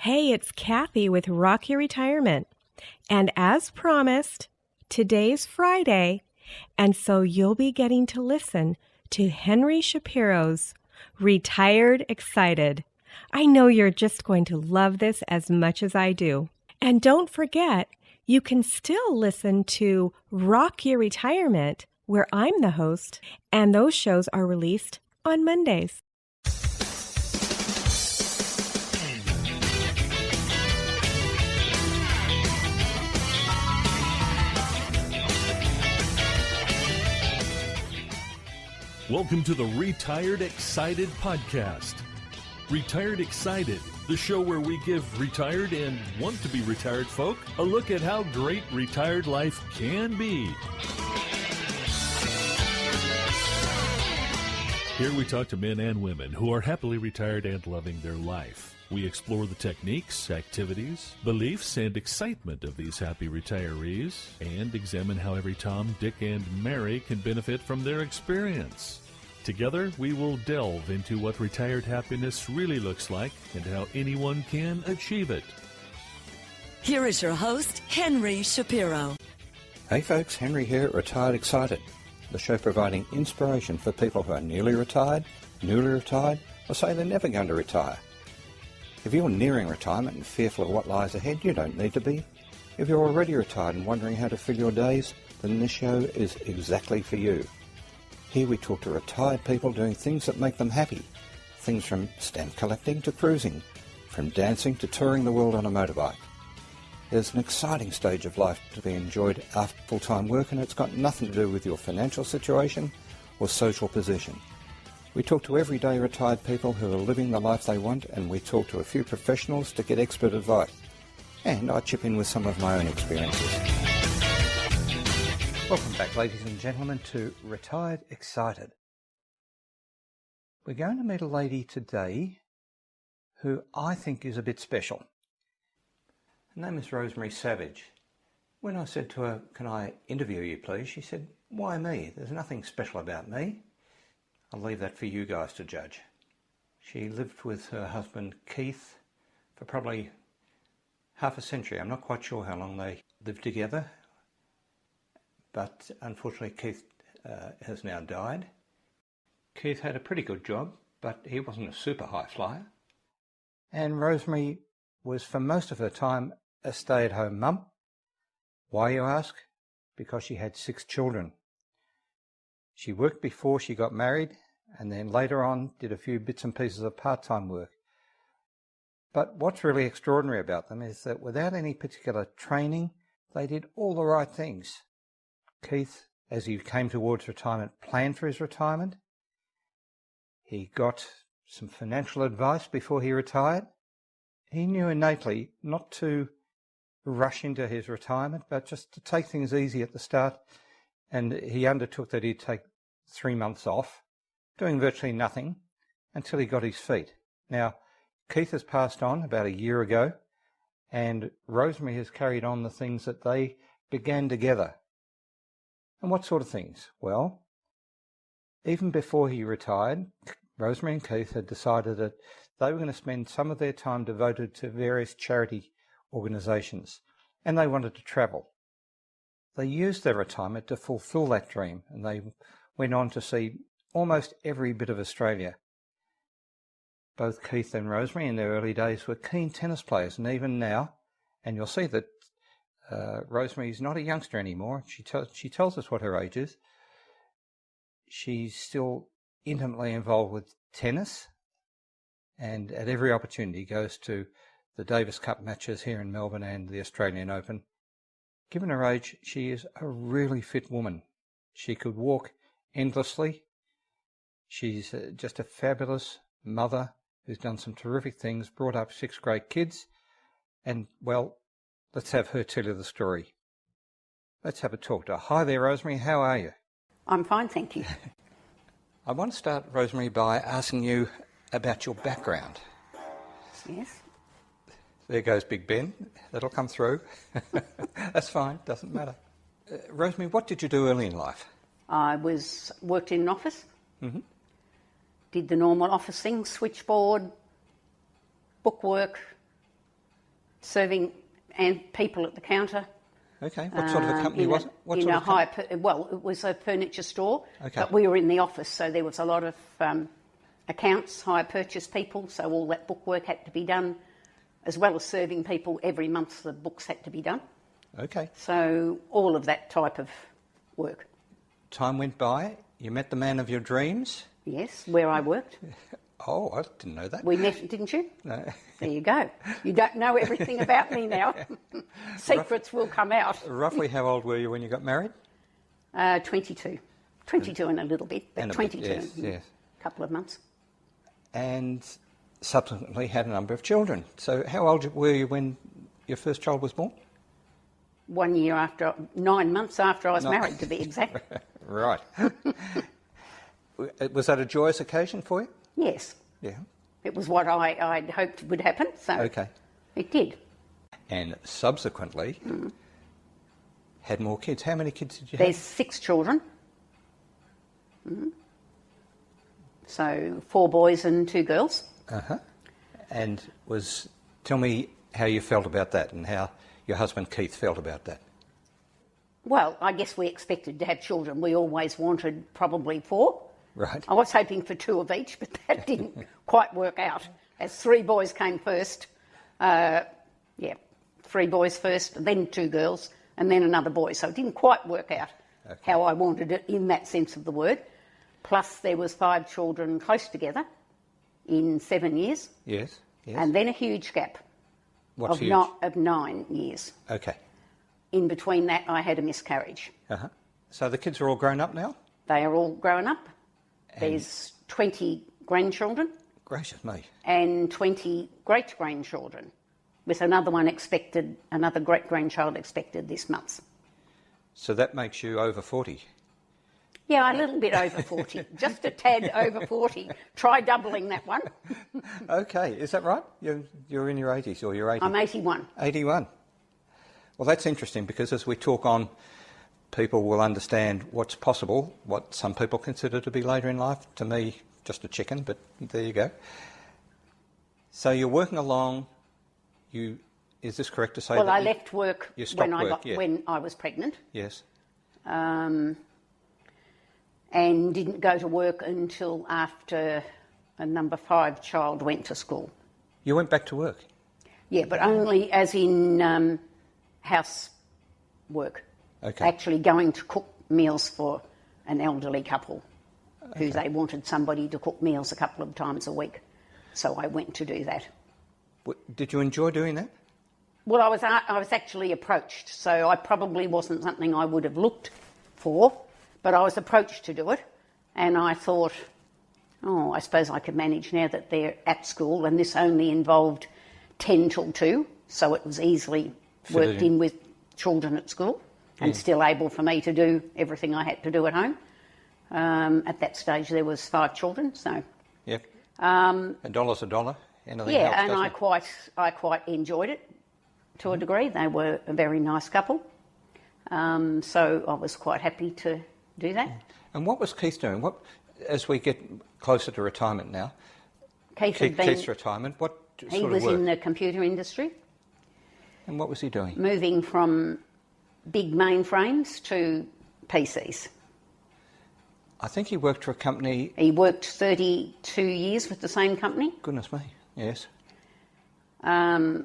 Hey, it's Kathy with Rock Your Retirement. And as promised, today's Friday, and so you'll be getting to listen to Henry Shapiro's Retired Excited. I know you're just going to love this as much as I do. And don't forget, you can still listen to Rock Your Retirement, where I'm the host, and those shows are released on Mondays. Welcome to the Retired Excited podcast. Retired Excited, the show where we give retired and want to be retired folk a look at how great retired life can be. Here we talk to men and women who are happily retired and loving their life. We explore the techniques, activities, beliefs, and excitement of these happy retirees and examine how every Tom, Dick, and Mary can benefit from their experience. Together, we will delve into what retired happiness really looks like and how anyone can achieve it. Here is your host, Henry Shapiro. Hey folks, Henry here at Retired Excited, the show providing inspiration for people who are nearly retired, newly retired, or say they're never going to retire. If you're nearing retirement and fearful of what lies ahead, you don't need to be. If you're already retired and wondering how to fill your days, then this show is exactly for you. Here we talk to retired people doing things that make them happy. Things from stamp collecting to cruising, from dancing to touring the world on a motorbike. There's an exciting stage of life to be enjoyed after full-time work, and it's got nothing to do with your financial situation or social position. We talk to everyday retired people who are living the life they want, and we talk to a few professionals to get expert advice. And I chip in with some of my own experiences. Welcome back, ladies and gentlemen, to Retired Excited. We're going to meet a lady today who I think is a bit special. Her name is Rosemary Savage. When I said to her, "Can I interview you, please?" she said, "Why me? There's nothing special about me." I'll leave that for you guys to judge. She lived with her husband Keith for probably half a century. I'm not quite sure how long they lived together, but unfortunately Keith has now died. Keith had a pretty good job, but he wasn't a super high flyer. And Rosemary was for most of her time a stay-at-home mum. Why, you ask? Because she had 6 children. She worked before she got married, and then later on did a few bits and pieces of part-time work. But what's really extraordinary about them is that without any particular training, they did all the right things. Keith, as he came towards retirement, planned for his retirement. He got some financial advice before he retired. He knew innately not to rush into his retirement, but just to take things easy at the start. And he undertook that he'd take 3 months off, doing virtually nothing, until he got his feet. Now, Keith has passed on about a year ago, and Rosemary has carried on the things that they began together. And what sort of things? Well, even before he retired, Rosemary and Keith had decided that they were going to spend some of their time devoted to various charity organisations, and they wanted to travel. They used their retirement to fulfil that dream, and they went on to see almost every bit of Australia. Both Keith and Rosemary in their early days were keen tennis players, and even now, and you'll see that Rosemary's not a youngster anymore. She tells us what her age is. She's still intimately involved with tennis, and at every opportunity goes to the Davis Cup matches here in Melbourne and the Australian Open. Given her age, she is a really fit woman. She could walk endlessly. She's just a fabulous mother who's done some terrific things, brought up 6 great kids, and, well, let's have her tell you the story. Let's have a talk to her. Hi there, Rosemary. How are you? I'm fine, thank you. I want to start, Rosemary, by asking you about your background. Yes. There goes Big Ben. That'll come through. That's fine, doesn't matter. Rosemary, what did you do early in life? I worked in an office, did the normal office things, switchboard, bookwork, serving and people at the counter. Okay. What sort of a company was it? What in sort a of company? it was a furniture store, Okay. but we were in the office, so there was a lot of accounts, hire purchase people, so all that bookwork had to be done, as well as serving people every month. The books had to be done. Okay. So all of that type of work. Time went by. You met the man of your dreams. Yes, where I worked. Oh, I didn't know that. We met, didn't you? No. There you go. You don't know everything about me now. Secrets will come out. Roughly how old were you when you got married? 22. 22 and a little bit, but And a bit, 22 yes, in yes. a couple of months. And subsequently had a number of children. So how old were you when your first child was born? 1 year after, 9 months after I was married, to be exact. Right. Was that a joyous occasion for you? Yes. Yeah. It was what I'd hoped would happen, so Okay. it did. And subsequently had more kids. How many kids did you There's have? 6 children. So 4 boys and 2 girls. Uh-huh. And tell me how you felt about that and how your husband Keith felt about that. Well, I guess we expected to have children. We always wanted probably 4. Right. I was hoping for 2 of each, but that didn't quite work out. As 3 boys came first, 3 boys first, then 2 girls, and then another boy. So it didn't quite work out how I wanted it in that sense of the word. Plus there was 5 children close together in 7 years. Yes. Yes. And then a huge gap What's huge? of 9 years. Okay. In between that, I had a miscarriage. Uh-huh. So the kids are all grown up now? They are all grown up. There's 20 grandchildren Gracious me. and 20 great-grandchildren, with another one expected, another great-grandchild expected this month. So that makes you over 40. Yeah, a little bit over 40, just a tad over 40. Try doubling that one. Okay, is that right? You're in your 80s or you're 80? I'm 81. 81. Well, that's interesting because as we talk on, people will understand what's possible, what some people consider to be later in life. To me, just a chicken, but there you go. So you're working along. Is this correct to say Well, that I left work you stopped when I was pregnant. Yes. And didn't go to work until after a number 5 child went to school. You went back to work? Yeah, but only as in house work. Okay. Actually going to cook meals for an elderly couple who they wanted somebody to cook meals a couple of times a week. So I went to do that. Did you enjoy doing that? Well, I was actually approached, so I probably wasn't something I would have looked for, but I was approached to do it, and I thought, I suppose I could manage now that they're at school, and this only involved 10 till 2, so it was easily worked in with children at school and still able for me to do everything I had to do at home. At that stage there was 5 children, so... Yep. A dollar's a dollar. Anything helps, and doesn't I quite enjoyed it to a degree. They were a very nice couple, so I was quite happy to do that. And what was Keith doing? As we get closer to retirement now, Keith's retirement, what he sort of was work? in the computer industry, And what was he doing? moving from big mainframes to PCs. I think he worked for a company... He worked 32 years with the same company, Goodness me, yes.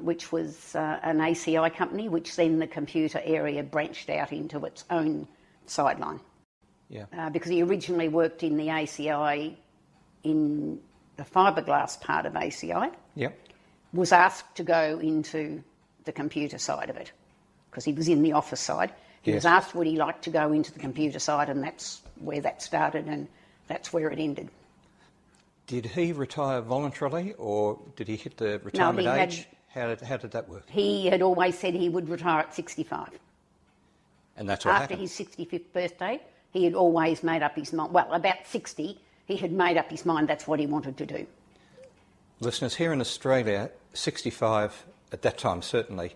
which was an ACI company, which then the computer area branched out into its own sideline. Yeah. Because he originally worked in the ACI, in the fiberglass part of ACI, Yep. was asked to go into the computer side of it, because he was in the office side. He was asked would he like to go into the computer side, and that's where that started, and that's where it ended. Did he retire voluntarily, or did he hit the retirement age? How did that work? He had always said he would retire at 65. And that's what After happened? his 65th birthday, he had always made up his mind. Well, about 60, he had made up his mind that's what he wanted to do. Listeners, here in Australia, 65, at that time certainly,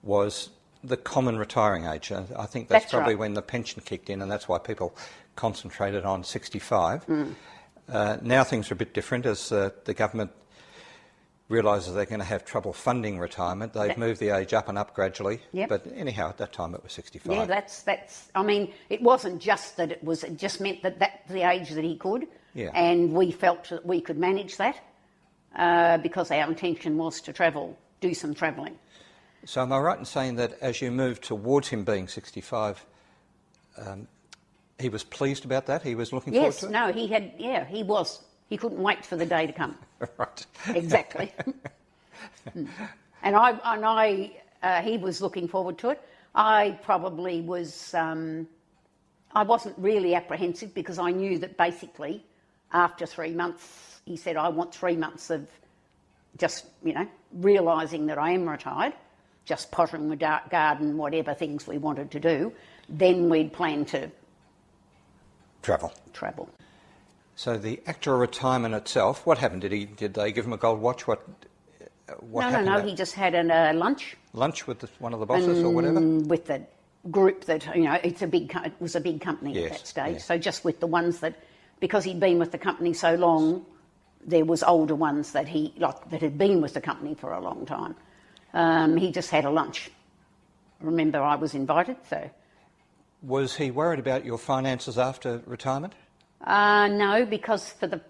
was the common retiring age. I think that's probably right. when the pension kicked in, and that's why people concentrated on 65. Now things are a bit different as the government realises they're going to have trouble funding retirement. They've moved the age up and up gradually. Yep. But anyhow, at that time it was 65. Yeah, that's. I mean, it wasn't just that it was. It just meant that that's the age that he could. Yeah. And we felt that we could manage that because our intention was to travel, do some travelling. So am I right in saying that as you moved towards him being 65, he was pleased about that? He was looking forward to it? Yes, no, he had. Yeah, he was. He couldn't wait for the day to come. Right. Exactly. He was looking forward to it. I probably was. I wasn't really apprehensive because I knew that basically, after 3 months, he said, "I want 3 months of just realising that I am retired, just pottering the garden, whatever things we wanted to do. Then we'd plan to Travel. So the actual retirement itself, what happened? Did they give him a gold watch? What happened? No. He just had a lunch. Lunch with one of the bosses or whatever? With the group that, it was a big company at that stage. Yes. So just with the ones that, because he'd been with the company so long, there was older ones that that had been with the company for a long time. He just had a lunch. Remember, I was invited, so. Was he worried about your finances after retirement? No, because for the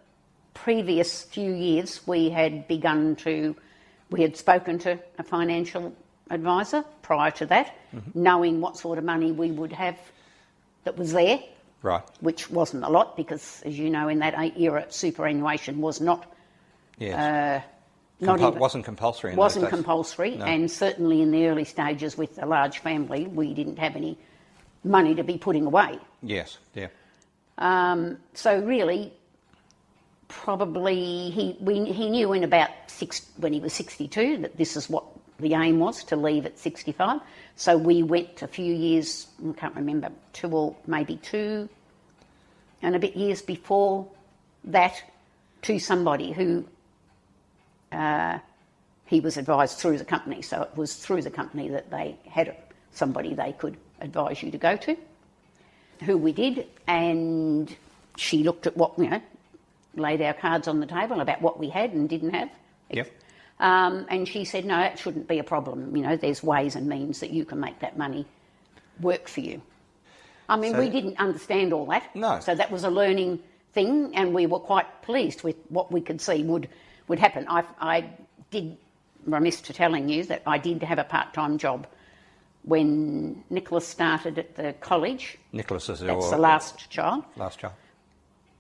previous few years we had spoken to a financial advisor prior to that, knowing what sort of money we would have that was there. Right. Which wasn't a lot because, as you know, in that era, superannuation was not... Yes. Wasn't compulsory in those Wasn't days. compulsory, No. and certainly in the early stages with a large family, we didn't have any money to be putting away. Yes, yeah. So really, probably he knew when he was 62 that this is what the aim was, to leave at 65. So we went a few years, I can't remember, 2 or maybe 2 and a bit years before that, to somebody who he was advised through the company. So it was through the company that they had somebody they could advise you to go to, who we did, and she looked at what, laid our cards on the table about what we had and didn't have. Yep. And she said, no, it shouldn't be a problem. There's ways and means that you can make that money work for you. I mean, we didn't understand all that. No. So that was a learning thing, and we were quite pleased with what we could see would happen. I did, remiss to telling you, that I did have a part-time job when Nicholas started at the college. Nicholas is That's the last child. Last child.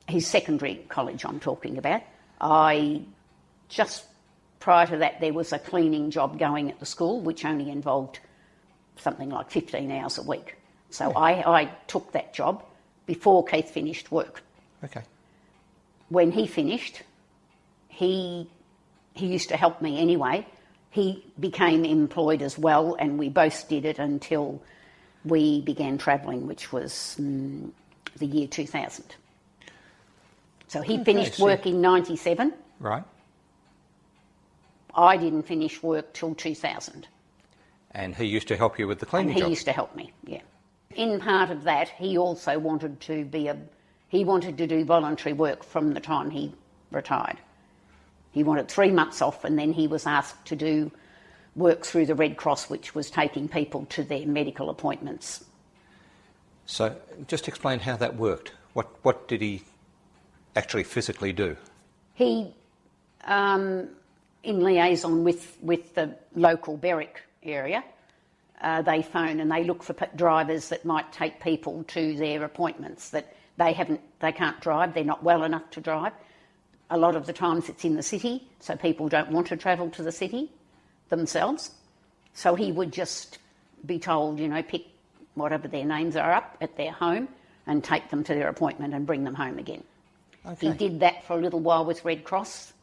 His secondary college I'm talking about. Just prior to that, there was a cleaning job going at the school, which only involved something like 15 hours a week. So I took that job before Keith finished work. Okay. When he finished, he used to help me anyway. He became employed as well, and we both did it until we began travelling, which was the year 2000. So he finished work in 97. Right. I didn't finish work till 2000. And he used to help you with the cleaning And he job? used to help me, yeah. In part of that, he also wanted to do voluntary work from the time he retired. He wanted 3 months off, and then he was asked to do work through the Red Cross, which was taking people to their medical appointments. So just explain how that worked. What did he actually physically do? He, in liaison with the local Berwick area, they phone and they look for drivers that might take people to their appointments that they can't drive, they're not well enough to drive. A lot of the times it's in the city, so people don't want to travel to the city themselves. So he would just be told, pick whatever their names are up at their home and take them to their appointment and bring them home again. Okay. He did that for a little while with Red Cross,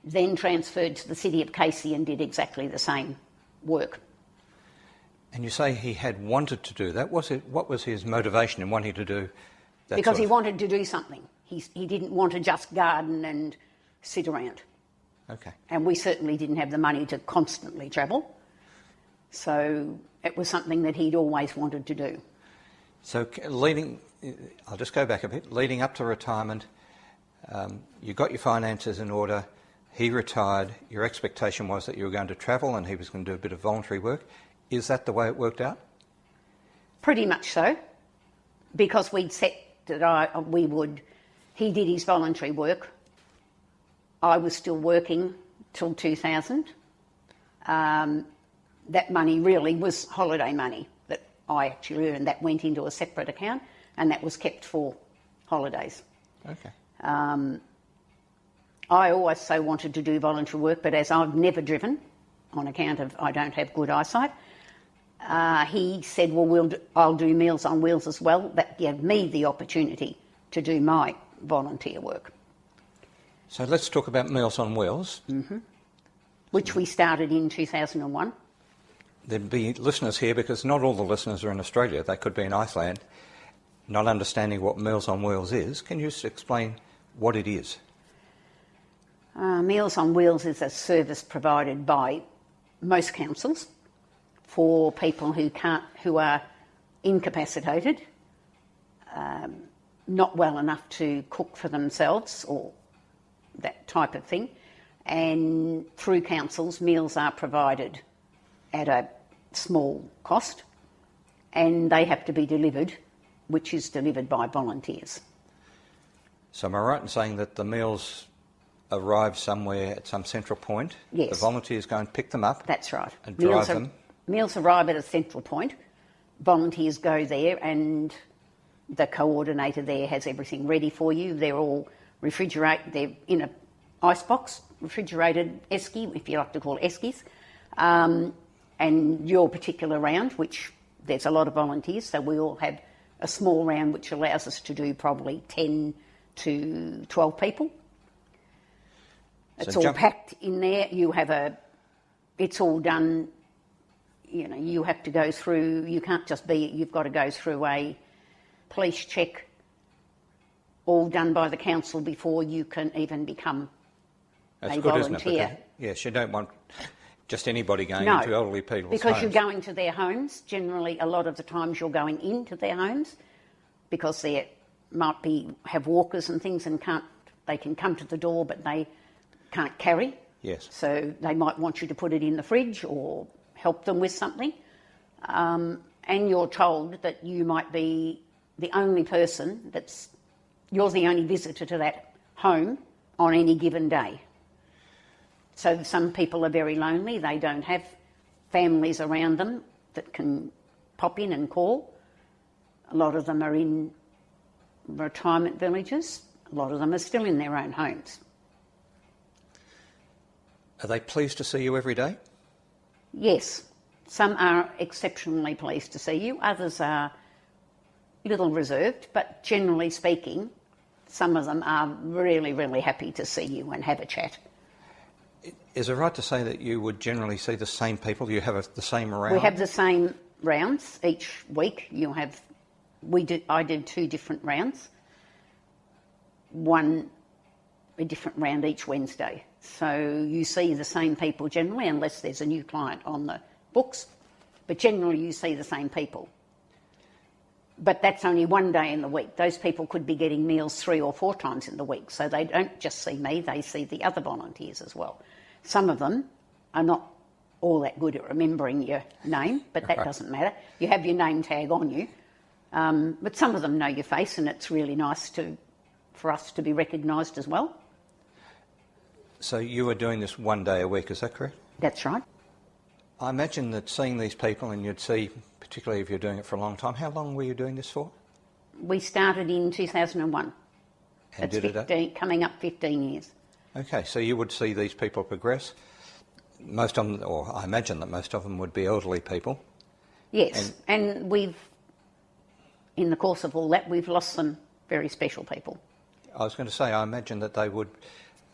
then transferred to the city of Casey and did exactly the same work. And you say he had wanted to do that. What was his motivation in wanting to do that? Because he wanted to do something. He didn't want to just garden and sit around. Okay. And we certainly didn't have the money to constantly travel. So it was something that he'd always wanted to do. So I'll just go back a bit. Leading up to retirement, you got your finances in order. He retired. Your expectation was that you were going to travel and he was going to do a bit of voluntary work. Is that the way it worked out? Pretty much so, because we'd set that he did his voluntary work. I was still working till 2000. That money really was holiday money that I actually earned. That went into a separate account and that was kept for holidays. Okay. I always so wanted to do voluntary work, but as I've never driven on account of I don't have good eyesight, he said, well, I'll do Meals on Wheels as well. That gave me the opportunity to do my volunteer work. So let's talk about Meals on Wheels. Mm-hmm. Which we started in 2001. There'd be listeners here, because not all the listeners are in Australia. They could be in Iceland, not understanding what Meals on Wheels is. Can you just explain what it is? Meals on Wheels is a service provided by most councils for people who are incapacitated, not well enough to cook for themselves or that type of thing. And through councils, meals are provided at a small cost and they have to be delivered, which is delivered by volunteers. So am I right in saying that the meals arrive somewhere at some central point? Yes. The volunteers go and pick them up? That's right. And drive them? Meals arrive at a central point. Volunteers go there and the coordinator there has everything ready for you. They're all refrigerated. They're in a icebox, refrigerated esky, if you like to call it eskies. And your particular round, which there's a lot of volunteers, so we all have a small round which allows us to do probably 10 to 12 people. It's all packed in there. It's all done, you have to go through, you've got to go through a police check, all done by the council before you can even become a volunteer. Isn't it? Because, yes, you don't want just anybody going into elderly people's because homes. you're going to their homes. Generally, a lot of the times you're going into their homes because they might have walkers and things and they can come to the door but they can't carry. Yes. So they might want you to put it in the fridge or help them with something. And you're told that you might be the only person you're the only visitor to that home on any given day. So some people are very lonely. They don't have families around them that can pop in and call. A lot of them are in retirement villages. A lot of them are still in their own homes. Are they pleased to see you every day? Yes. Some are exceptionally pleased to see you. Others are a little reserved, but generally speaking, some of them are really, really happy to see you and have a chat. Is it right to say that you would generally see the same people? You have the same round? We have the same rounds each week. I did 2 different rounds. A different round each Wednesday. So you see the same people generally, unless there's a new client on the books. But generally you see the same people. But that's only one day in the week. Those people could be getting meals 3 or 4 times in the week. So they don't just see me, they see the other volunteers as well. Some of them are not all that good at remembering your name, but that doesn't matter. You have your name tag on you. But some of them know your face, and it's really nice for us to be recognised as well. So you were doing this one day a week, is that correct? That's right. I imagine that seeing these people, and you'd see, particularly if you're doing it for a long time, how long were you doing this for? We started in 2001. And It's coming up 15 years. Okay, so you would see these people progress. Most of them, or I imagine that most of them would be elderly people. Yes, and in the course of all that, we've lost some very special people. I was going to say, I imagine that they would,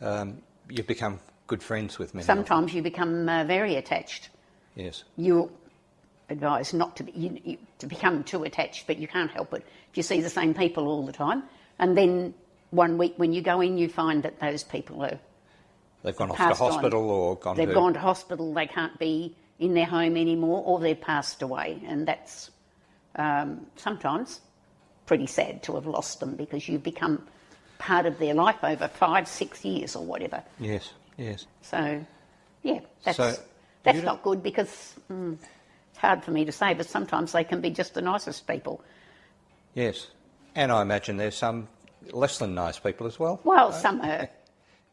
you become good friends with many. Sometimes you become very attached. Yes. You're advised not to become too attached, but you can't help it. If you see the same people all the time, and then one week when you go in, you find that those people they've gone off to hospital or they've gone to hospital, they can't be in their home anymore, or they've passed away. And that's sometimes pretty sad to have lost them, because you become part of their life over 5-6 years or whatever. Yes, Yes. So, yeah, that's So you don't- not good because it's hard for me to say, but sometimes they can be just the nicest people. Yes. And I imagine there's some less than nice people as well. Well, some are,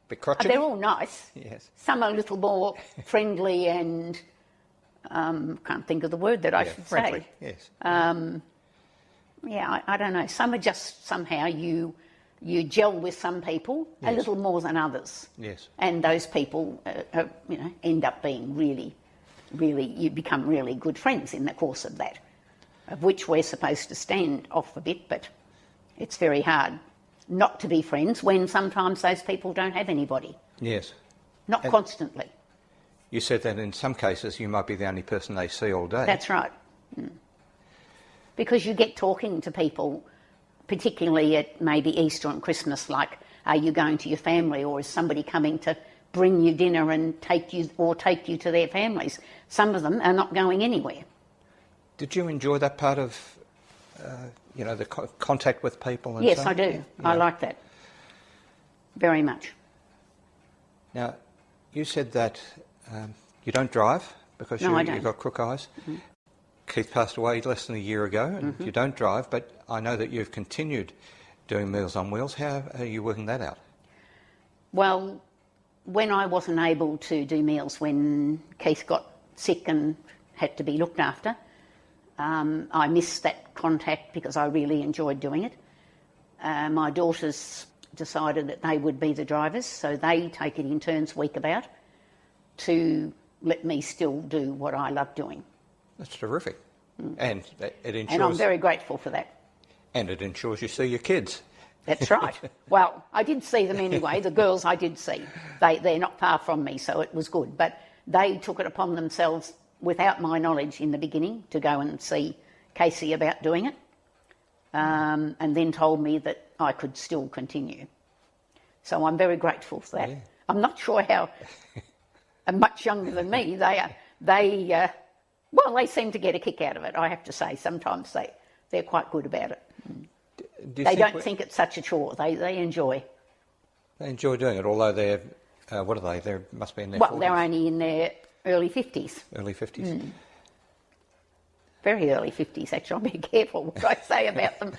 Bit crotchety. they're all nice. Yes. Some are a little more friendly and, can't think of the word that I should friendly. say. Yes. Yeah, I don't know. Some are just somehow you gel with some people a Yes. little more than others. Yes. And those people, end up being really, you become really good friends in the course of that, of which we're supposed to stand off a bit, but it's very hard not to be friends when sometimes those people don't have anybody. Yes. Not constantly. You said that in some cases you might be the only person they see all day. That's right. Because you get talking to people, particularly at maybe Easter and Christmas, like, are you going to your family, or is somebody coming to bring you dinner and take you to their families? Some of them are not going anywhere. Did you enjoy that part of, the contact with people? And Yes, so? I do. Yeah. I like that very much. Now, you said that you don't drive because No, I don't. you've got crook eyes. Mm-hmm. Keith passed away less than a year ago, and you don't drive, but I know that you've continued doing Meals on Wheels. How are you working that out? Well, when I wasn't able to do meals, when Keith got sick and had to be looked after, I missed that contact because I really enjoyed doing it. My daughters decided that they would be the drivers, so they take it in turns week about to let me still do what I love doing. That's terrific. And it ensures... And I'm very grateful for that. And it ensures you see your kids. That's right. Well, I did see them anyway. The girls I did see. They're not far from me, so it was good. But they took it upon themselves, without my knowledge in the beginning, to go and see Casey about doing it, and then told me that I could still continue. So I'm very grateful for that. Yeah. I'm not sure how much younger than me they seem to get a kick out of it, I have to say. Sometimes they're quite good about it. They don't think it's such a chore. They enjoy. They enjoy doing it, although they're, what are they? They must be in their 40s. They're only in their early 50s. Early 50s. Very early 50s, actually. I'll be careful what I say about them.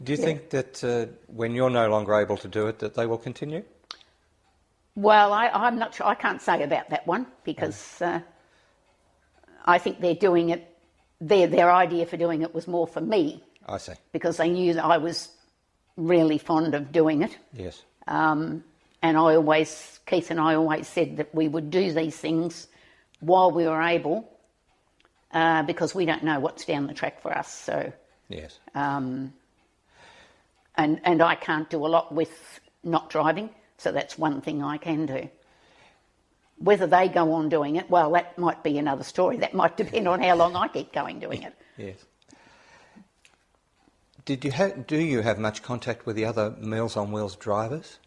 Do you think that when you're no longer able to do it, that they will continue? Well, I'm not sure. I can't say about that one because I think they're doing it. Their idea for doing it was more for me. I see. Because they knew that I was really fond of doing it. Yes. And Keith and I always said that we would do these things while we were able, because we don't know what's down the track for us. So. Yes. And I can't do a lot with not driving, so that's one thing I can do. Whether they go on doing it, well, that might be another story. That might depend on how long I keep going doing it. Yes. Do you have much contact with the other Meals on Wheels drivers?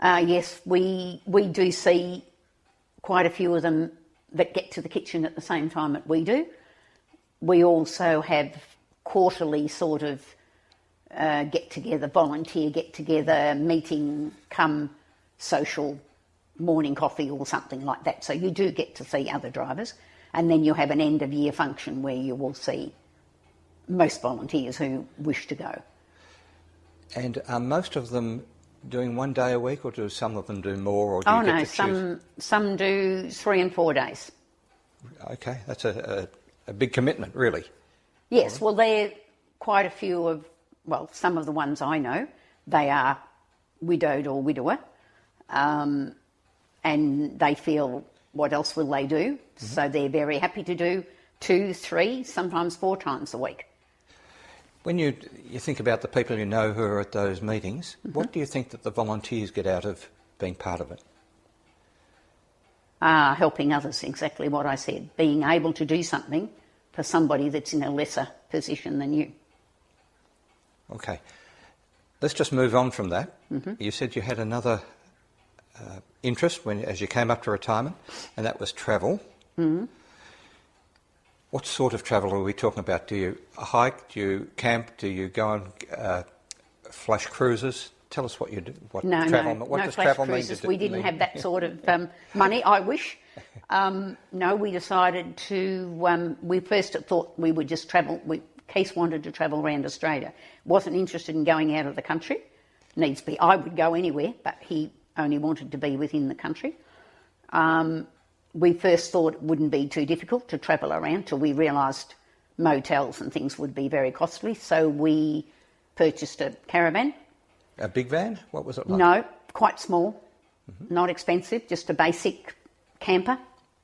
Yes, we do see quite a few of them that get to the kitchen at the same time that we do. We also have quarterly sort of get-together, volunteer get-together, meeting, social morning coffee or something like that. So you do get to see other drivers. And then you have an end-of-year function where you will see most volunteers who wish to go. And are most of them doing 1 day a week, or do some of them do more? Or do you get to choose? Some do 3 and 4 days. Okay, that's a big commitment, really. Yes, well, they're quite a few of, some of the ones I know, they are widowed or widower, and they feel, what else will they do? Mm-hmm. So they're very happy to do 2, 3, sometimes 4 times a week. When you think about the people you know who are at those meetings, what do you think that the volunteers get out of being part of it? Helping others, exactly what I said. Being able to do something for somebody that's in a lesser position than you. Okay. Let's just move on from that. Mm-hmm. You said you had another interest as you came up to retirement, and that was travel. Mm-hmm. What sort of travel are we talking about? Do you hike? Do you camp? Do you go on flash cruises? Tell us what you do. What No, travel, no, what no does flash travel cruises. mean? We didn't have that sort of money. I wish. No, we decided to. We first thought we would just travel. Keith wanted to travel around Australia. Wasn't interested in going out of the country. Needs be. I would go anywhere, but he only wanted to be within the country. We first thought it wouldn't be too difficult to travel around till we realised motels and things would be very costly. So we purchased a caravan. A big van? What was it like? No, quite small, not expensive, just a basic camper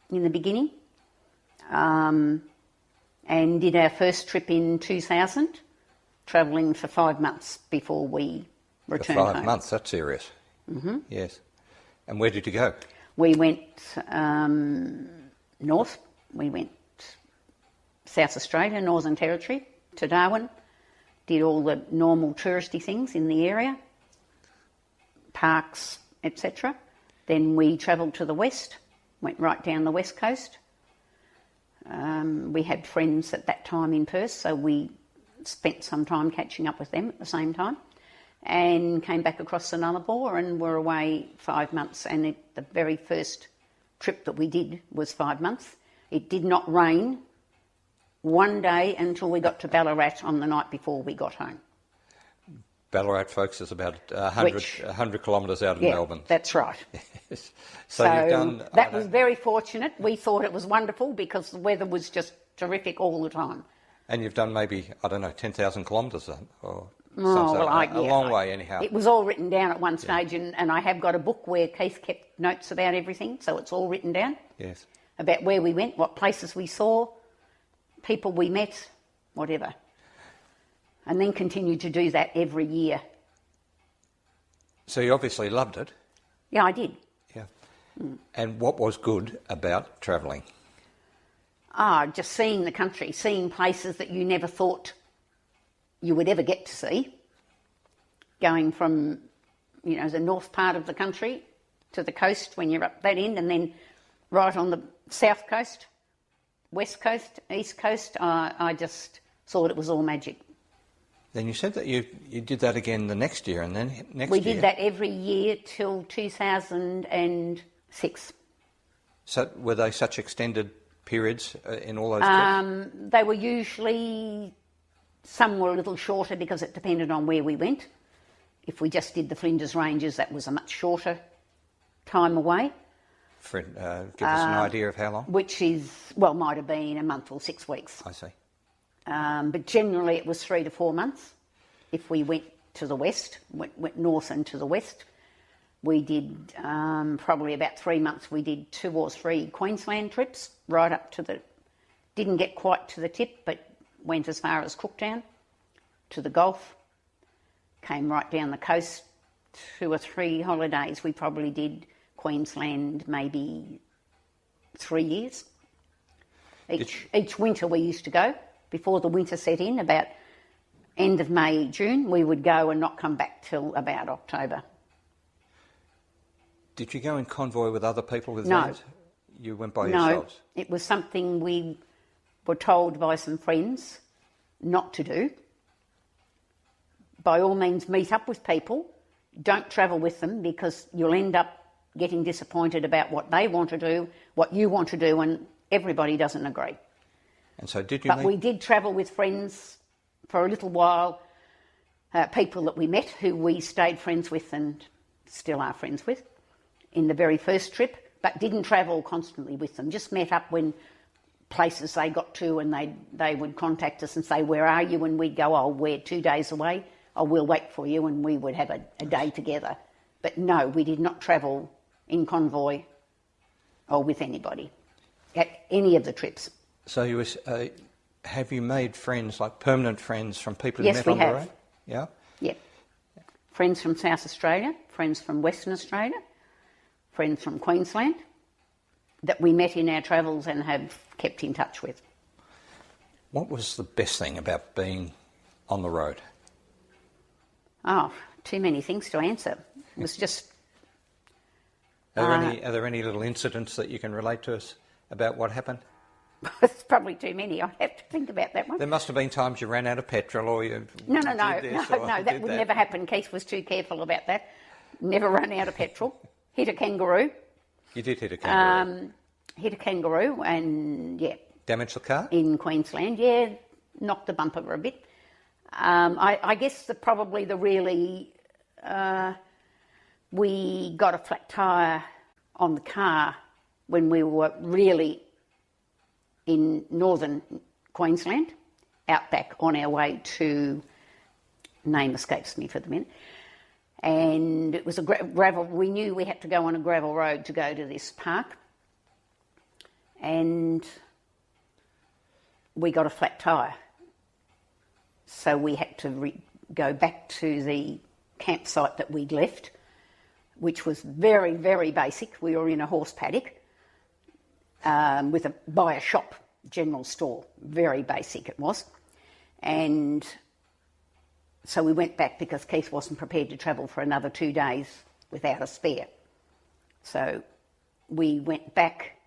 in the beginning. And did our first trip in 2000, travelling for 5 months before we returned home. For 5 months, that's serious. Mm-hmm. Yes. And where did you go? We went north. We went South Australia, Northern Territory, to Darwin. Did all the normal touristy things in the area, parks, etc. Then we travelled to the west, went right down the west coast. We had friends at that time in Perth, so we spent some time catching up with them at the same time, and came back across the Nullarbor and were away 5 months. And the very first trip that we did was 5 months. It did not rain one day until we got to Ballarat on the night before we got home. Ballarat, folks, is about 100 kilometres out of Melbourne. That's right. So you've done... That was very fortunate. We thought it was wonderful because the weather was just terrific all the time. And you've done maybe, 10,000 kilometres or a long way anyhow. It was all written down at one stage, and I have got a book where Keith kept notes about everything, so it's all written down. Yes. About where we went, what places we saw, people we met, whatever. And then continued to do that every year. So you obviously loved it. Yeah, I did. Yeah. And what was good about travelling? Just seeing the country, seeing places that you never thought you would ever get to see. Going from, the north part of the country to the coast when you're up that end, and then right on the south coast, west coast, east coast. I just thought it was all magic. Then you said that you did that again the next year, and then next year... We did that every year till 2006. So were they such extended periods in all those trips? They were usually... Some were a little shorter because it depended on where we went. If we just did the Flinders Ranges, that was a much shorter time away. Give us an idea of how long? Which might have been a month or 6 weeks. I see. But generally it was 3 to 4 months. If we went to the west, went north and to the west, we did probably about 3 months. We did 2 or 3 Queensland trips right up to didn't get quite to the tip, but went as far as Cooktown, to the Gulf, came right down the coast. 2 or 3 holidays we probably did Queensland maybe 3 years. Each winter we used to go. Before the winter set in, about end of May, June, we would go and not come back till about October. Did you go in convoy with other people with No. that? You went by yourselves? No, it was something we were told by some friends not to do. By all means, meet up with people. Don't travel with them because you'll end up getting disappointed about what they want to do, what you want to do, and everybody doesn't agree. And so did you But we did travel with friends for a little while, people that we met who we stayed friends with and still are friends with in the very first trip, but didn't travel constantly with them, just met up when places they got to, and they would contact us and say, where are you? And we'd go, we're 2 days away, we'll wait for you, and we would have a day together. But no, we did not travel in convoy or with anybody at any of the trips. So have you made friends, like permanent friends from people you met on the road? Yeah? Yeah. Friends from South Australia, friends from Western Australia, friends from Queensland that we met in our travels and have kept in touch with. What was the best thing about being on the road? Too many things to answer. It was just... Are there any little incidents that you can relate to us about what happened? It's probably too many. I'd have to think about that one. There must have been times you ran out of petrol or you No, did this or that did would never happen. Keith was too careful about that. Never run out of petrol. Hit a kangaroo. You did hit a kangaroo. Hit a kangaroo and, yeah. Damaged the car? In Queensland, yeah. Knocked the bumper a bit. I guess we got a flat tyre on the car when we were really in northern Queensland, out back on our way to, name escapes me for the minute, and it was a gravel, we knew we had to go on a gravel road to go to this park, and we got a flat tyre. So we had to go back to the campsite that we'd left, which was very, very basic. We were in a horse paddock by a shop, general store. Very basic it was. And so we went back because Keith wasn't prepared to travel for another 2 days without a spare. So we went back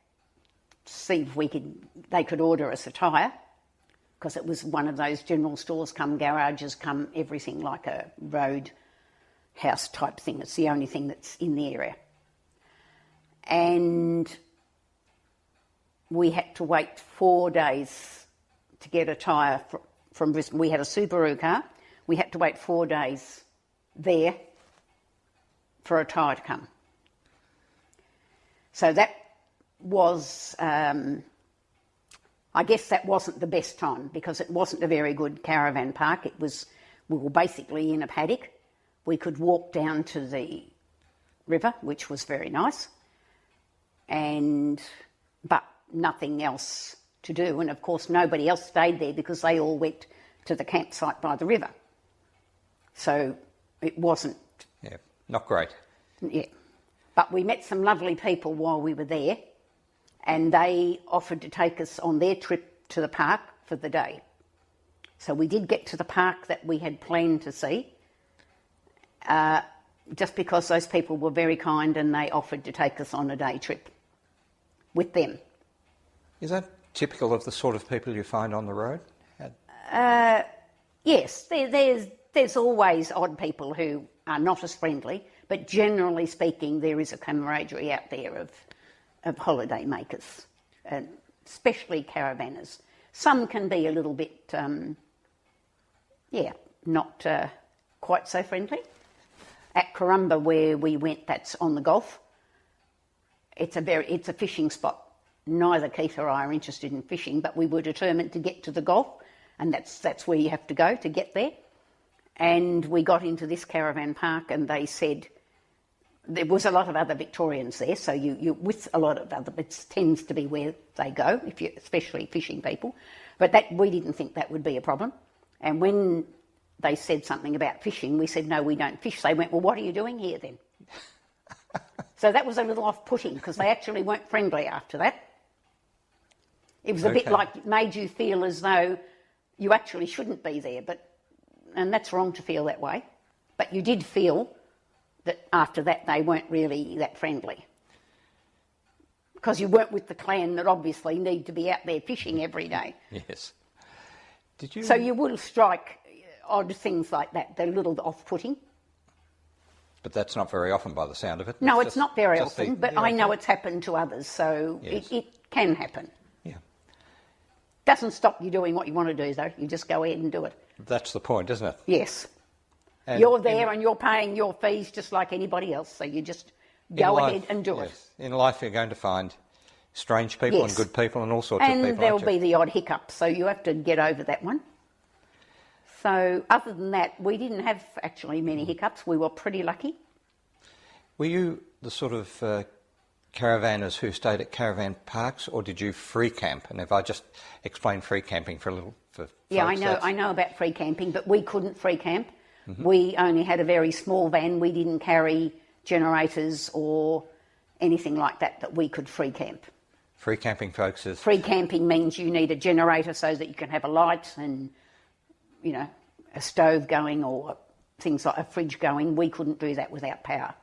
to see if they could order us a tyre, because it was one of those general stores, come garages, come everything, like a road house type thing. It's the only thing that's in the area. And we had to wait 4 days to get a tyre from Brisbane. We had a Subaru car. We had to wait 4 days there for a tyre to come. So that was, I guess that wasn't the best time, because it wasn't a very good caravan park. We were basically in a paddock. We could walk down to the river, which was very nice, but nothing else to do. And of course nobody else stayed there because they all went to the campsite by the river. So it wasn't... Yeah, not great. Yeah. But we met some lovely people while we were there, and they offered to take us on their trip to the park for the day. So we did get to the park that we had planned to see, just because those people were very kind and they offered to take us on a day trip with them. Is that typical of the sort of people you find on the road? Yes, there's always odd people who are not as friendly, but generally speaking there is a camaraderie out there of holiday makers, and especially caravanners. Some can be a little bit, not quite so friendly. At Corumba, where we went, that's on the Gulf. It's a fishing spot. Neither Keith or I are interested in fishing, but we were determined to get to the Gulf, and that's where you have to go to get there. And we got into this caravan park, and they said there was a lot of other Victorians there, so you with a lot of other, it tends to be where they go, especially fishing people. But we didn't think that would be a problem. And when they said something about fishing, we said, no, we don't fish. They went, well, what are you doing here then? So that was a little off-putting, because they actually weren't friendly after that. It was a bit like, it made you feel as though you actually shouldn't be there, and that's wrong to feel that way. But you did feel that after that they weren't really that friendly, because you weren't with the clan that obviously need to be out there fishing every day. Yes. Did you? So you will strike odd things like that. They're a little off-putting. But that's not very often by the sound of it. No, it's not very often, but I know it's happened to others, so yes. it can happen. Yeah. Doesn't stop you doing what you want to do, though. You just go ahead and do it. That's the point, isn't it? Yes. And you're there and you're paying your fees just like anybody else, so you just go ahead and do it. In life you're going to find strange people and good people and all sorts of people. And there'll be the odd hiccup, so you have to get over that one. So other than that, we didn't have actually many hiccups. We were pretty lucky. Were you the sort of caravanners who stayed at caravan parks, or did you free camp? And if I just explain free camping for a little... Yeah, I know about free camping, but we couldn't free camp. Mm-hmm. We only had a very small van. We didn't carry generators or anything like that we could free camp. Free camping, folks, is... Free camping means you need a generator so that you can have a light and, a stove going or things like a fridge going. We couldn't do that without power.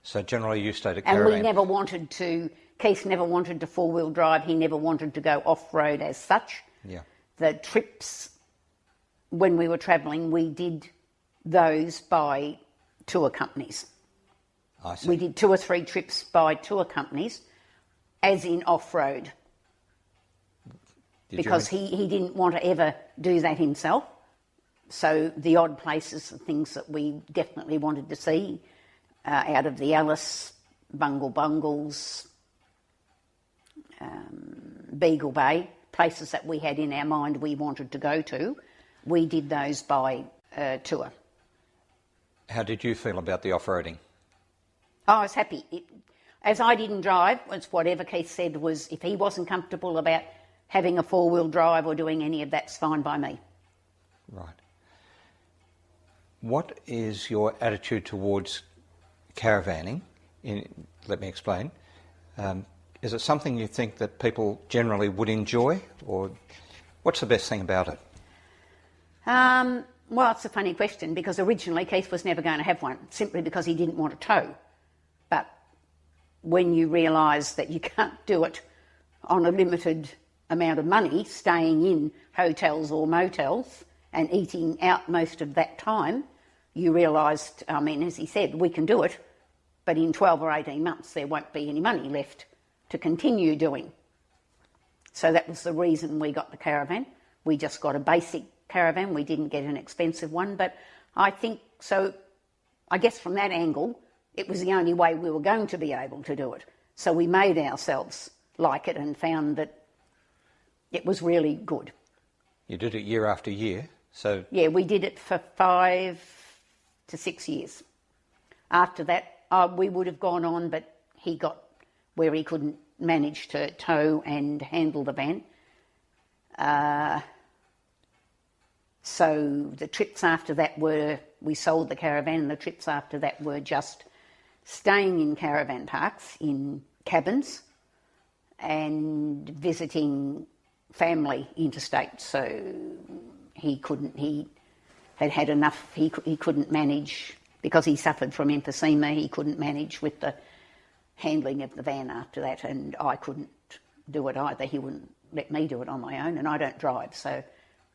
So generally you stayed at caravan... And we never wanted to Keith never wanted to four-wheel drive. He never wanted to go off-road as such. Yeah. The trips, when we were travelling, we did those by tour companies. I see. We did 2 or 3 trips by tour companies, as in off-road. Because he didn't want to ever do that himself. So the odd places, the things that we definitely wanted to see, out of the Alice, Bungles, Beagle Bay, places that we had in our mind we wanted to go to, we did those by tour. How did you feel about the off-roading? I was happy. As I didn't drive, it's whatever Keith said was, if he wasn't comfortable about having a four-wheel drive or doing any of that's fine by me. Right. What is your attitude towards caravanning? Let me explain. Is it something you think that people generally would enjoy, or what's the best thing about it? Well, it's a funny question, because originally Keith was never going to have one, simply because he didn't want a tow. But when you realise that you can't do it on a limited amount of money, staying in hotels or motels and eating out most of that time, you realised, I mean, as he said, we can do it, but in 12 or 18 months there won't be any money left to continue doing. So that was the reason we got the caravan. We just got a basic caravan. We didn't get an expensive one, but I think, so I guess from that angle, it was the only way we were going to be able to do it. So we made ourselves like it and found that it was really good. You did it year after year, so... Yeah, we did it for 5 to 6 years. After that, we would have gone on, but he got where he couldn't manage to tow and handle the van. So the trips after that were, we sold the caravan, and the trips after that were just staying in caravan parks, in cabins, and visiting family interstate. So he had enough, he couldn't manage, because he suffered from emphysema, he couldn't manage with the handling of the van after that, and I couldn't do it either. He wouldn't let me do it on my own, and I don't drive, so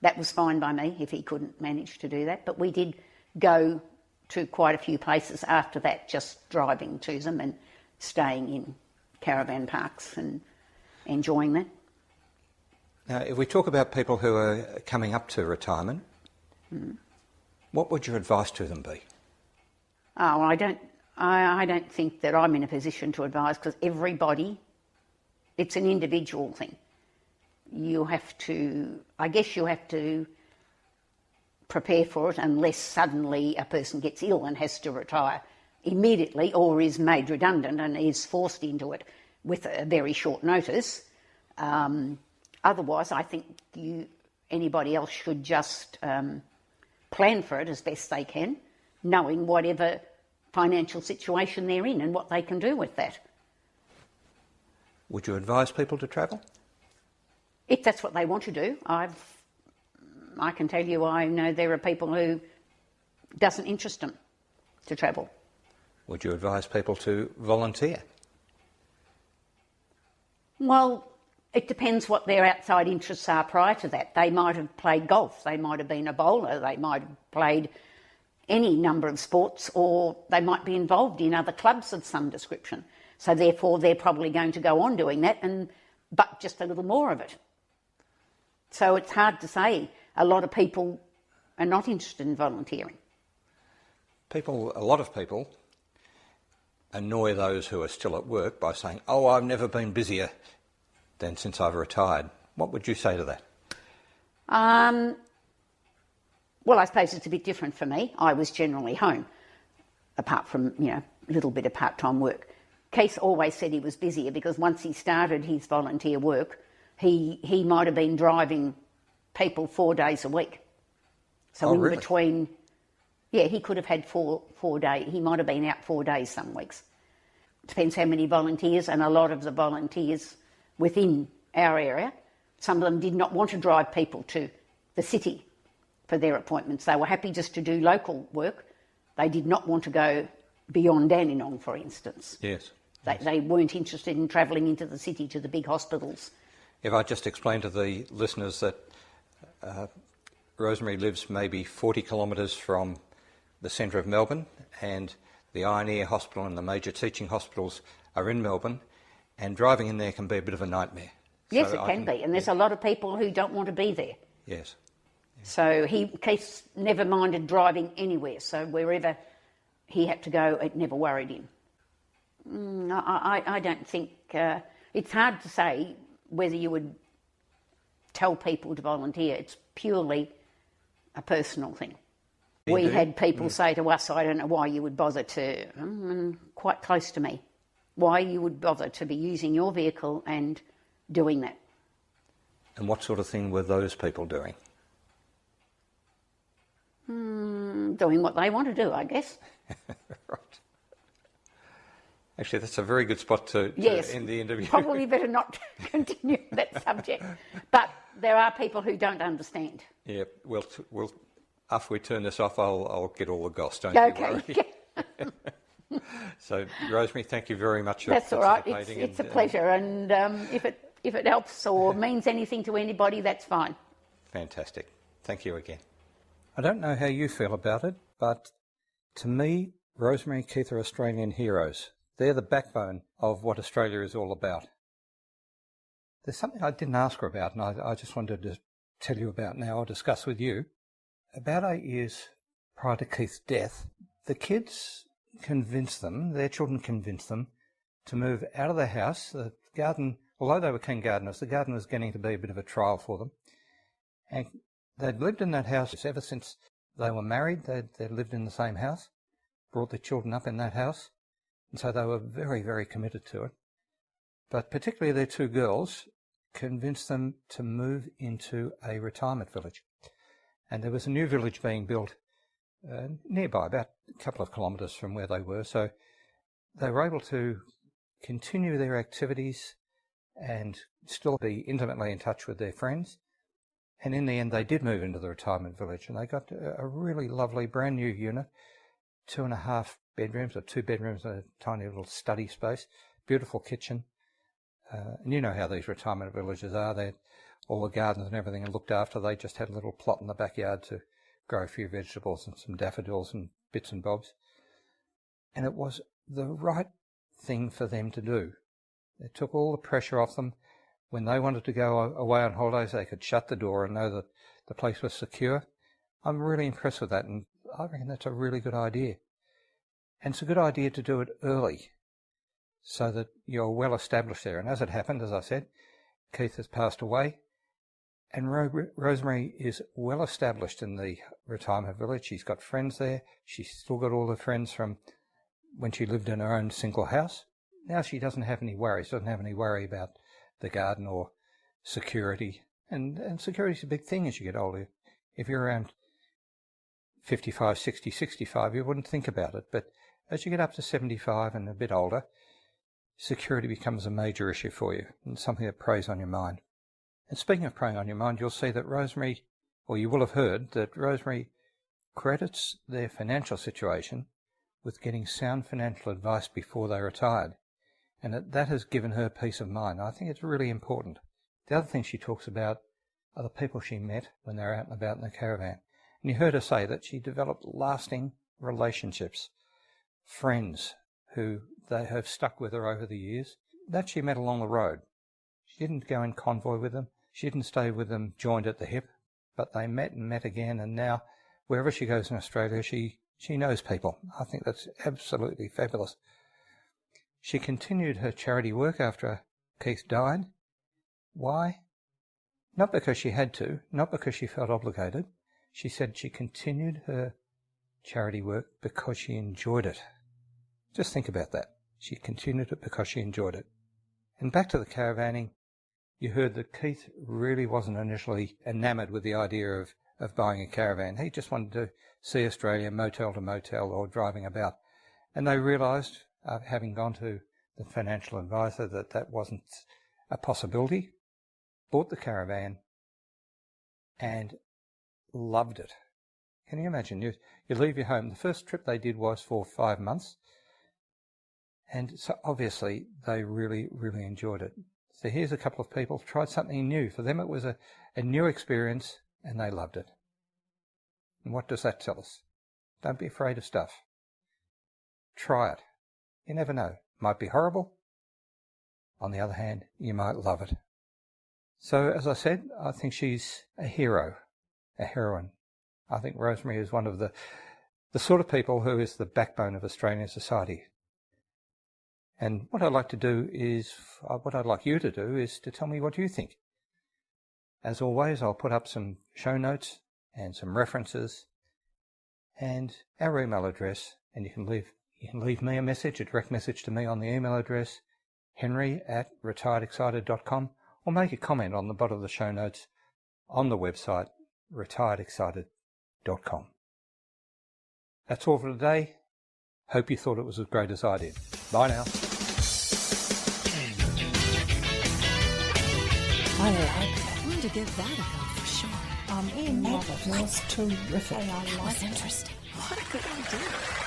that was fine by me if he couldn't manage to do that. But we did go to quite a few places after that, just driving to them and staying in caravan parks and enjoying that. Now, if we talk about people who are coming up to retirement, what would your advice to them be? Oh, I don't think that I'm in a position to advise, because everybody, it's an individual thing. You have to prepare for it, unless suddenly a person gets ill and has to retire immediately, or is made redundant and is forced into it with a very short notice. Otherwise, I think anybody else should just plan for it as best they can, knowing whatever financial situation they're in and what they can do with that. Would you advise people to travel? If that's what they want to do. I can tell you, I know there are people who doesn't interest them to travel. Would you advise people to volunteer? Well, it depends what their outside interests are prior to that. They might have played golf, they might have been a bowler, they might have played any number of sports, or they might be involved in other clubs of some description. So therefore they're probably going to go on doing that, but just a little more of it. So it's hard to say. A lot of people are not interested in volunteering. A lot of people annoy those who are still at work by saying, "Oh, I've never been busier than since I've retired." What would you say to that? Well, I suppose it's a bit different for me. I was generally home, apart from, a little bit of part-time work. Keith always said he was busier, because once he started his volunteer work, he might have been driving people 4 days a week. So really? Between, he could have had four days. He might have been out 4 days some weeks. Depends how many volunteers, and a lot of the volunteers within our area, some of them did not want to drive people to the city for their appointments. They were happy just to do local work. They did not want to go beyond Dandenong, for instance. Yes. They weren't interested in travelling into the city to the big hospitals. If I just explain to the listeners that Rosemary lives maybe 40 kilometres from the centre of Melbourne, and the Iron Ear Hospital and the major teaching hospitals are in Melbourne, and driving in there can be a bit of a nightmare. Yes, it can be, and there's a lot of people who don't want to be there. Yes. So Keith never minded driving anywhere, so wherever he had to go, it never worried him. I don't think... it's hard to say whether you would tell people to volunteer. It's purely a personal thing. We had people say to us, I don't know why you would bother to... quite close to me. Why you would bother to be using your vehicle and doing that. And what sort of thing were those people doing? Doing what they want to do, I guess. Right. Actually, that's a very good spot to end the interview. Probably better not continue that subject. But there are people who don't understand. Yeah, well, after we turn this off, I'll get all the goss, don't you worry. So, Rosemary, thank you very much for participating. That's all right. It's a pleasure, and if it helps or means anything to anybody, that's fine. Fantastic. Thank you again. I don't know how you feel about it, but to me, Rosemary and Keith are Australian heroes. They're the backbone of what Australia is all about. There's something I didn't ask her about, and I just wanted to tell you about now, or discuss with you. About 8 years prior to Keith's death, the kids convinced them, their children convinced them, to move out of the house. The garden, although they were keen gardeners, the garden was getting to be a bit of a trial for them. And they'd lived in that house ever since they were married. They'd lived in the same house, brought their children up in that house, and so they were very, very committed to it. But particularly their two girls convinced them to move into a retirement village. And there was a new village being built nearby, about a couple of kilometres from where they were. So they were able to continue their activities and still be intimately in touch with their friends. And in the end, they did move into the retirement village, and they got a really lovely brand new unit, 2.5 bedrooms, or 2 bedrooms and a tiny little study space, beautiful kitchen. And you know how these retirement villages are. All the gardens and everything are looked after. They just had a little plot in the backyard to grow a few vegetables and some daffodils and bits and bobs. And it was the right thing for them to do. It took all the pressure off them. When they wanted to go away on holidays, they could shut the door and know that the place was secure. I'm really impressed with that, and I reckon that's a really good idea. And it's a good idea to do it early so that you're well established there. And as it happened, as I said, Keith has passed away, and Rosemary is well established in the retirement village. She's got friends there. She's still got all the friends from when she lived in her own single house. Now she doesn't have any worries. She doesn't have any worry about the garden or security. And security's a big thing as you get older. If you're around 55, 60, 65, you wouldn't think about it. But as you get up to 75 and a bit older, security becomes a major issue for you and something that preys on your mind. And speaking of preying on your mind, you'll see that Rosemary, or you will have heard that Rosemary credits their financial situation with getting sound financial advice before they retired. And that has given her peace of mind. I think it's really important. The other thing she talks about are the people she met when they were out and about in the caravan. And you heard her say that she developed lasting relationships, friends who they have stuck with her over the years, that she met along the road. She didn't go in convoy with them. She didn't stay with them joined at the hip, but they met and met again, and now wherever she goes in Australia, she knows people. I think that's absolutely fabulous. She continued her charity work after Keith died. Why? Not because she had to, not because she felt obligated. She said she continued her charity work because she enjoyed it. Just think about that. She continued it because she enjoyed it. And back to the caravanning, you heard that Keith really wasn't initially enamoured with the idea of buying a caravan. He just wanted to see Australia motel to motel or driving about. And they realised, having gone to the financial advisor, that wasn't a possibility, bought the caravan and loved it. Can you imagine? You leave your home. The first trip they did was for 5 months, And so obviously they really, really enjoyed it. So here's a couple of people who tried something new. For them it was a new experience and they loved it. And what does that tell us? Don't be afraid of stuff. Try it. You never know. Might be horrible. On the other hand, you might love it. So as I said, I think she's a hero, a heroine. I think Rosemary is one of the sort of people who is the backbone of Australian society. And what I'd like to do is, what I'd like you to do is to tell me what you think. As always, I'll put up some show notes and some references and our email address, and you can leave me a message, a direct message to me on the email address, henry@retiredexcited.com, or make a comment on the bottom of the show notes on the website, retiredexcited.com. That's all for today. Hope you thought it was as great as I did. Bye now. I wanted to give that a go for sure. That was terrific. That was interesting. What a good idea.